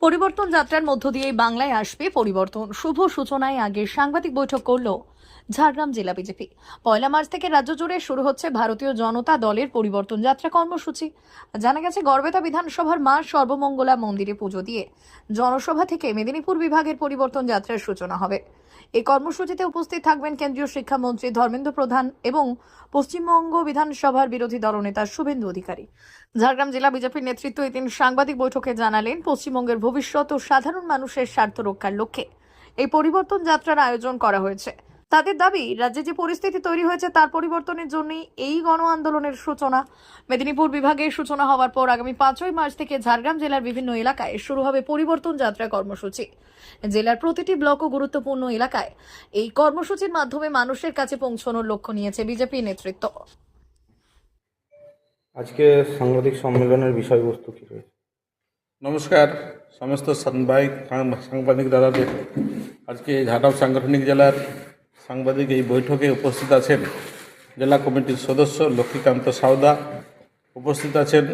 পরিবর্তন যাত্রার মধ্য দিয়েই বাংলায় আসবে পরিবর্তন। শুভ সূচনায় আগে সাংবাদিক বৈঠক করল ঝাড়গ্রাম জেলা বিজেপি। 1 মার্চ থেকে রাজ্য জুড়ে শুরু হচ্ছে ভারতীয় জনতা দলের পরিবর্তন যাত্রা কর্মসূচি। জানা গেছে, গড়বেতা বিধানসভার মা সর্বমঙ্গলা মন্দিরে পুজো দিয়ে জনসভা থেকে মেদিনীপুর বিভাগের পরিবর্তন যাত্রার সূচনা হবে। এই কর্মসূচিতে উপস্থিত থাকবেন কেন্দ্রীয় শিক্ষামন্ত্রী ধর্মেন্দ্র প্রধান এবং পশ্চিমবঙ্গ বিধানসভার বিরোধী দলনেতা শুভেন্দু অধিকারী। ঝাড়গ্রাম জেলা বিজেপির নেতৃত্ব এদিন সাংবাদিক বৈঠকে জানালেন, পশ্চিমবঙ্গের ভবিষ্যৎ ও সাধারণ মানুষের স্বার্থ রক্ষার লক্ষ্যে এই পরিবর্তন যাত্রার আয়োজন করা হয়েছে। তাদের দাবি, রাজ্যে যে পরিস্থিতি তৈরি হয়েছে তার পরিবর্তনের জন্যই এই গণ আন্দোলনের সূচনা। মেদিনীপুর বিভাগের সূচনা হওয়ার পর আগামী 5 মার্চ থেকে ঝাড়গ্রাম জেলার বিভিন্ন এলাকায় শুরু হবে পরিবর্তন যাত্রা কর্মসূচি। জেলার প্রতিটি ব্লক ও গুরুত্বপূর্ণ এলাকায় এই কর্মসূচির মাধ্যমে মানুষের কাছে পৌঁছানোর লক্ষ্য নিয়েছে বিজেপি নেতৃত্ব। আজকে সাংবাদিক সম্মেলনের বিষয়বস্তু কি রয়েছে? নমস্কার সমস্ত সাংবাদিক দাদাদের। আজকে ঝাড়গ্রাম সাংগঠনিক জেলার সাংবাদিক এই বৈঠকে উপস্থিত আছেন জেলা কমিটির সদস্য লক্ষ্মীকান্ত সাউদা, উপস্থিত আছেন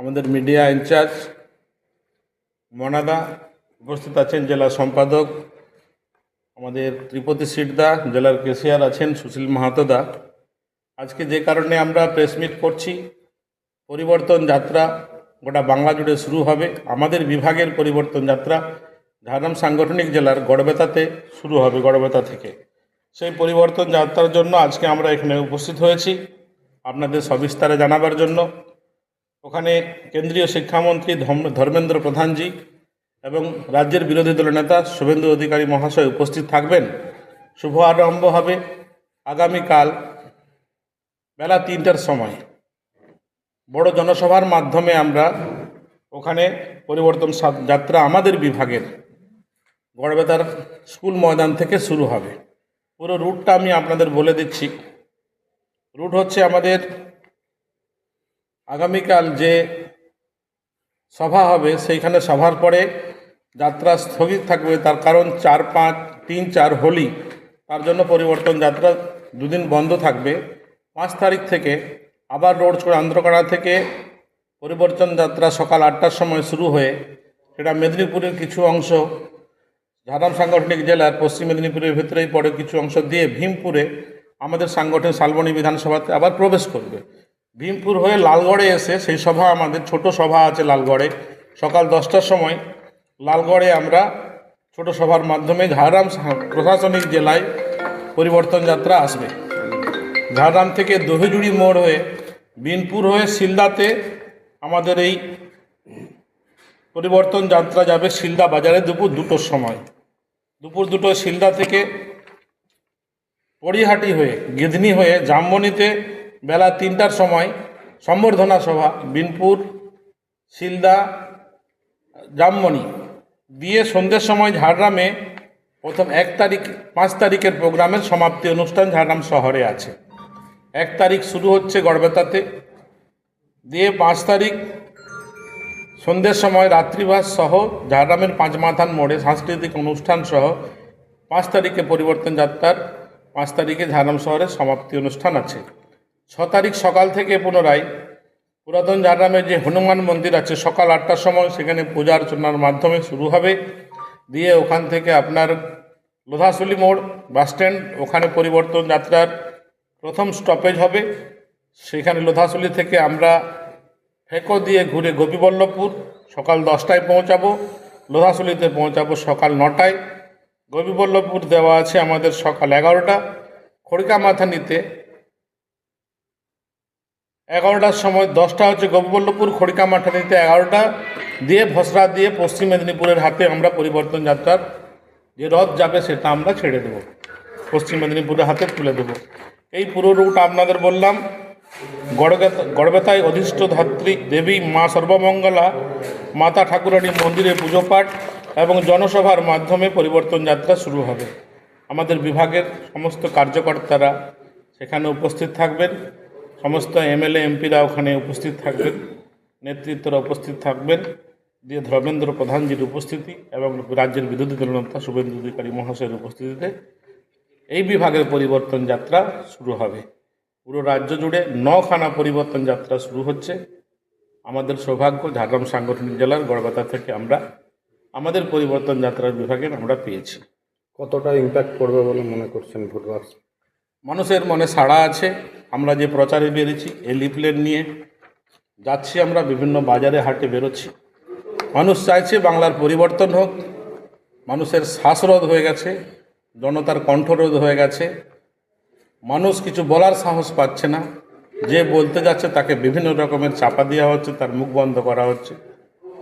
আমাদের মিডিয়া ইনচার্জ মনাদা, উপস্থিত আছেন জেলা সম্পাদক আমাদের ত্রিপতি সিটদা, জেলার কেশিয়ার আছেন সুশীল মাহাতোদা। আজকে যে কারণে আমরা প্রেস মিট করছি, পরিবর্তন যাত্রা গোটা বাংলা জুড়ে শুরু হবে। আমাদের বিভাগের পরিবর্তন যাত্রা ঝাড়গ্রাম সাংগঠনিক জেলার গড়বেতাতে শুরু হবে, গড়বেতা থেকে। সেই পরিবর্তন যাত্রার জন্য আজকে আমরা এখানে উপস্থিত হয়েছি আপনাদের সবিস্তারে জানাবার জন্য। ওখানে কেন্দ্রীয় শিক্ষামন্ত্রী ধর্মেন্দ্র প্রধানজি এবং রাজ্যের বিরোধী দলের নেতা শুভেন্দু অধিকারী মহাশয় উপস্থিত থাকবেন। শুভ আরম্ভ হবে আগামীকাল বেলা 3টার সময়। বড় জনসভার মাধ্যমে আমরা ওখানে পরিবর্তন যাত্রা আমাদের বিভাগের গড়বেতার স্কুল ময়দান থেকে শুরু হবে। পুরো রুটটা আমি আপনাদের বলে দিচ্ছি। রুট হচ্ছে আমাদের আগামীকাল যে সভা হবে সেইখানে সভার পরে যাত্রা স্থগিত থাকবে, তার কারণ 4-5-3-4 হোলি, তার জন্য পরিবর্তন যাত্রা দুদিন বন্ধ থাকবে। 5 তারিখ থেকে আবার রোড আন্ধ্রপাড়া থেকে পরিবর্তন যাত্রা সকাল 8টার সময় শুরু হয়ে সেটা মেদিনীপুরের কিছু অংশ, ঝাড়গ্রাম সাংগঠনিক জেলার পশ্চিম মেদিনীপুরের ভেতরেই পড়ে কিছু অংশ দিয়ে ভীমপুরে আমাদের সাংগঠনিক শালবনী বিধানসভাতে আবার প্রবেশ করবে। ভীমপুর হয়ে লালগড়ে এসে সেই সভা, আমাদের ছোট সভা আছে লালগড়ে, সকাল 10টার সময় লালগড়ে আমরা ছোট সভার মাধ্যমে ঝাড়গ্রাম প্রশাসনিক জেলায় পরিবর্তন যাত্রা আসবে। ঝাড়গ্রাম থেকে দহিজুড়ি মোড় হয়ে বিনপুর হয়ে শিলদাতে আমাদের এই পরিবর্তন যাত্রা যাবে শিলদা বাজারে দুপুর 2টোর সময়। দুপুর 2টো শিলদা থেকে পরিহাটি হয়ে গিধনি হয়ে জামবনিতে বেলা 3টার সময় সম্বর্ধনা সভা বিনপুর শিলদা জামবনি দিয়ে সন্ধ্যের সময় ঝাড়গ্রামে প্রথম 5 তারিখের প্রোগ্রামের সমাপ্তি অনুষ্ঠান ঝাড়গ্রাম শহরে আছে। 1 তারিখ শুরু হচ্ছে গড়বেতাতে, দিয়ে 5 তারিখ সন্ধ্যের সময় রাত্রিবাস সহ ঝাড়গ্রামের পাঁচমাথান মোড়ে সাংস্কৃতিক অনুষ্ঠান সহ 5 তারিখে পরিবর্তন যাত্রার 5 তারিখে ঝাড়গ্রাম শহরে সমাপ্তি অনুষ্ঠান আছে। 6 তারিখ সকাল থেকে পুনরায় পুরাতন ঝাড়গ্রামের যে হনুমান মন্দির আছে সকাল 8টার সময় সেখানে পূজা অর্চনার মাধ্যমে শুরু হবে। দিয়ে ওখান থেকে আপনার লোধাশুলি মোড় বাসস্ট্যান্ড, ওখানে পরিবর্তন যাত্রার প্রথম স্টপেজ হবে। সেখানে লোধাশুলি থেকে আমরা ফেকো দিয়ে ঘুরে গোপীবল্লভপুর সকাল 10টায় পৌঁছাবো, লোধাশুলিতে পৌঁছাবো সকাল 9টায়। গোপীবল্লভপুর দেওয়া আছে আমাদের সকাল 11টা। খড়িকামাথানিতে 11টার সময়, 10টা হচ্ছে গোপীবল্লভপুর, খড়িকামাথানিতে 11টা, দিয়ে ভসরা দিয়ে পশ্চিম মেদিনীপুরের হাতে আমরা পরিবর্তন যাত্রার যে রথ যাবে সেটা আমরা ছেড়ে দেবো, পশ্চিম মেদিনীপুরের হাতে তুলে দেবো। এই পুরো রুট আপনাদের বললাম। গড়বেতায় অধিষ্ঠ ধাত্রী দেবী মা সর্বমঙ্গলা মাতা ঠাকুরানী মন্দিরে পুজো পাঠ এবং জনসভার মাধ্যমে পরিবর্তন যাত্রা শুরু হবে। আমাদের বিভাগের সমস্ত কার্যকর্তারা সেখানে উপস্থিত থাকবেন, সমস্ত এমএলএ এমপিরা ওখানে উপস্থিত থাকবেন, নেতৃত্বরা উপস্থিত থাকবেন। দিয়ে ধর্মেন্দ্র প্রধানজির উপস্থিতি এবং রাজ্যের বিরোধী দলনেতা শুভেন্দু অধিকারী মহাশয়ের উপস্থিতিতে এই বিভাগের পরিবর্তন যাত্রা শুরু হবে। পুরো রাজ্য জুড়ে 9খানা পরিবর্তন যাত্রা শুরু হচ্ছে। আমাদের সৌভাগ্য ঝাড়গ্রাম সাংগঠনিক জেলার গড়বেতা থেকে আমরা আমাদের পরিবর্তন যাত্রার বিভাগে আমরা পেয়েছি। কতটা ইম্প্যাক্ট করবে বলে মনে করছেন ভোটবাক্স? মানুষের মনে সাড়া আছে। আমরা যে প্রচারে বেরিয়েছি, এই লিফলেট নিয়ে যাচ্ছি, আমরা বিভিন্ন বাজারে হাটে বেরোচ্ছি। মানুষ চাইছে বাংলার পরিবর্তন হোক। মানুষের শ্বাসরোধ হয়ে গেছে, জনতার কণ্ঠরোধ হয়ে গেছে। মানুষ কিছু বলার সাহস পাচ্ছে না। যে বলতে যাচ্ছে তাকে বিভিন্ন রকমের চাপা দেওয়া হচ্ছে, তার মুখ বন্ধ করা হচ্ছে।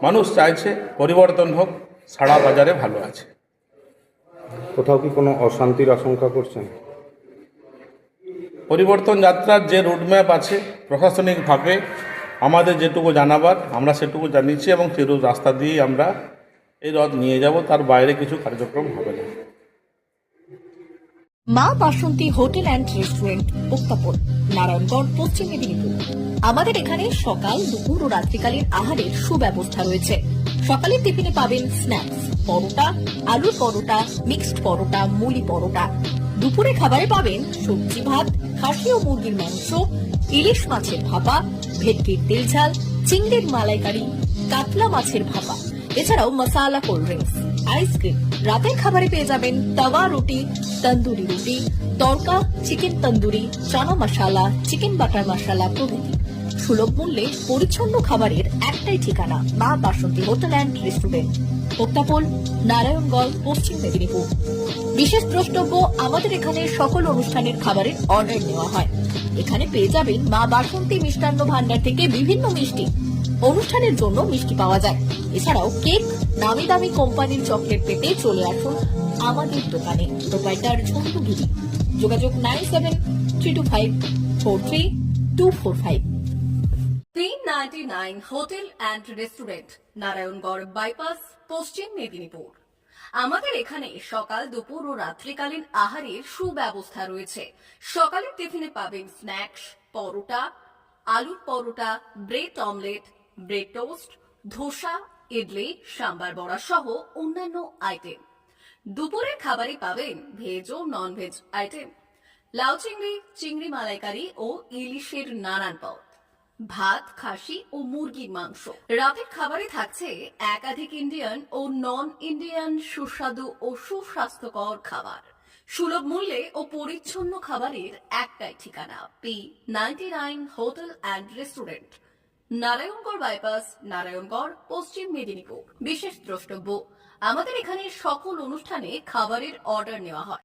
মানুষ চাইছে পরিবর্তন হোক, সারা বাজারে ভালো আছে। কোথাও কি কোনো অশান্তির আশঙ্কা করছেন? পরিবর্তন যাত্রার যে রুটম্যাপ আছে, প্রশাসনিকভাবে আমাদের যেটুকু জানাবার আমরা সেটুকু জানিয়েছি এবং সেই রাস্তা দিয়েই আমরা এই রথ নিয়ে যাব। তার বাইরে কিছু কার্যক্রম হবে না। মা বাসন্তী হোটেল অ্যান্ড রেস্টুরেন্ট, উত্তাপন, নারায়ণগড়, পশ্চিম মেদিনীপুর। আমাদের এখানে সকাল, দুপুর ও রাত্রিকালীন আহারের সুব্যবস্থা রয়েছে। সকালের টিফিনে পাবেন স্ন্যাক্স, পরোটা, আলুর পরোটা, মিক্সড পরোটা, মুলি পরোটা। দুপুরে খাবারে পাবেন সবজি ভাত, খাসি ও মুরগির মাংস, ইলিশ মাছের ভাপা, ভেটকির তেল ঝাল, চিংড়ির মালাইকারি, কাতলা মাছের ভাপা, এছাড়াও মশালা কোল্ড ড্রিঙ্কস, আইসক্রিম। রাতের খাবারে পেয়ে যাবেন তাওয়া রুটি, তন্দুরি রুটি, তড়কা, চিকেন তন্দুরি, চানা মশালা, চিকেন বাটার মশালা প্রভৃতি। সুলভ মূল্যে পরিচ্ছন্ন খাবারের একটাই ঠিকানা, মা বাসন্তী হোটেল অ্যান্ড রেস্টুরেন্ট, উত্তাপন, নারায়ণগঞ্জ, পশ্চিম মেদিনীপুর। বিশেষ দ্রষ্টব্য, আমাদের এখানে সকল অনুষ্ঠানের খাবারের অর্ডার নেওয়া হয়। এখানে পেয়ে যাবেন মা বাসন্তী মিষ্টান্ন ভান্ডার থেকে বিভিন্ন মিষ্টি। অনুষ্ঠানের জন্য মিষ্টি পাওয়া যায়। এছাড়াও কেক, নামি দামি কোম্পানির চকলেট পেতে চলে আসুন আমাদের দোকানে। প্রোপাইটার ঝন্টুগিরি। যোগাযোগ 9732543245। 399 hotel and restaurant, Narayangarh bypass, পশ্চিম মেদিনীপুর। আমাদের এখানে সকাল, দুপুর ও রাত্রিকালীন আহারের সুব্যবস্থা রয়েছে। সকালের টিফিনে পাবেন স্ন্যাক্স, পরোটা, আলুর paratha, bread omelette, bread toast, dosa, idli, sambar vada সহ অন্যান্য আইটেম। দুপুরের খাবারে পাবেন ভেজ ও নন ভেজ আইটেম, লাউ চিংড়ি, চিংড়ি মালাইকারি ও ইলিশের নানান পদ, ভাত, খাসি ও মুরগির মাংস। রাতের খাবারে থাকছে একাধিক ইন্ডিয়ান ও নন ইন্ডিয়ান সুস্বাদু ও সুস্বাস্থ্যকর খাবার। সুলভ মূল্যে ও পরিচ্ছন্ন খাবারের একটাই ঠিকানা, P99 hotel and restaurant, Narayangarh bypass, Narayangarh, পশ্চিম মেদিনীপুর। বিশেষ দ্রষ্টব্য, আমাদের এখানে সকল অনুষ্ঠানে খাবারের অর্ডার নেওয়া হয়।